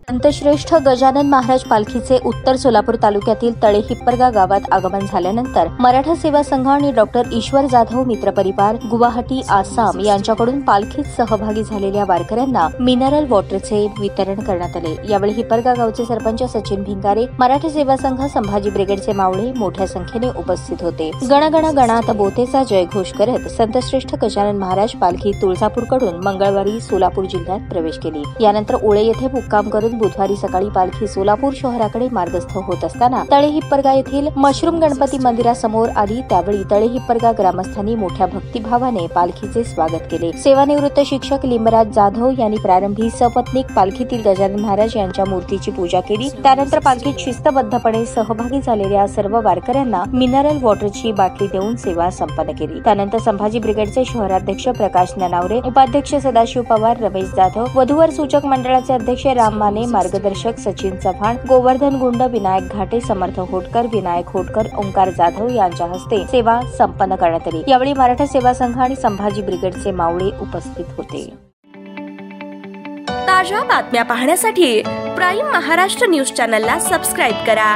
संतश्रेष्ठ गजानन महाराज पालखीचे उत्तर सोलापूर तालुक्यातील तळे हिप्परगा गावात आगमन झाल्यानंतर मराठा सेवा संघ आणि डॉक्टर ईश्वर जाधव मित्र परिवार गुवाहाटी आसाम यांच्याकडून पालखीत सहभागी झालेल्या वारकऱ्यांना मिनरल वॉटरचे वितरण करण्यात आले। यावेळी हिप्परगा गावचे सरपंच सचिन भिंगारे, मराठा सेवा संघ संभाजी ब्रिगेडचे मावळे मोठ्या संख्येने उपस्थित होते। गणगण गणात बोतेचा जयघोष करत संतश्रेष्ठ गजानन महाराज पालखी तुळजापूरकडून मंगळवारी सोलापूर जिल्ह्यात प्रवेश केली। यानंतर ओळे येथे मुक्काम करून बुधवारी सकाळी पालखी सोलापूर शहराकडे मार्गस्थ होत असताना तळे हिप्परगा येथील मशरूम गणपती मंदिरासमोर आली। त्यावेळी तळे हिप्परगा ग्रामस्थांनी मोठ्या भक्तिभावाने पालखीचे स्वागत केले। सेवानिवृत्त शिक्षक लिंबराज जाधव यांनी प्रारंभी सपत्नीक पालखीतील गजानन महाराज यांच्या मूर्तीची पूजा केली। त्यानंतर पालखीत शिस्तबद्धपणे सहभागी झालेल्या सर्व वारकऱ्यांना मिनरल वॉटरची बाटली देऊन सेवा संपन्न केली। त्यानंतर संभाजी ब्रिगेडचे शहराध्यक्ष प्रकाश ननावरे, उपाध्यक्ष सदाशिव पवार, रमेश जाधव, वधूवर सूचक मंडळाचे अध्यक्ष राम माने, मार्गदर्शक सचिन चव्हाण, गोवर्धन गुंड, विनायक घाटे, समर्थ होटकर, विनायक होटकर, ओंकार जाधव यांच्या हस्ते सेवा संपन्न करण्यात आली। यावेळी मराठा सेवा संघ आणि संभाजी ब्रिगेडचे मावळे उपस्थित होते। ताज्या बातम्या पाहण्यासाठी प्राईम महाराष्ट्र न्यूज चॅनलला सबस्क्राईब करा।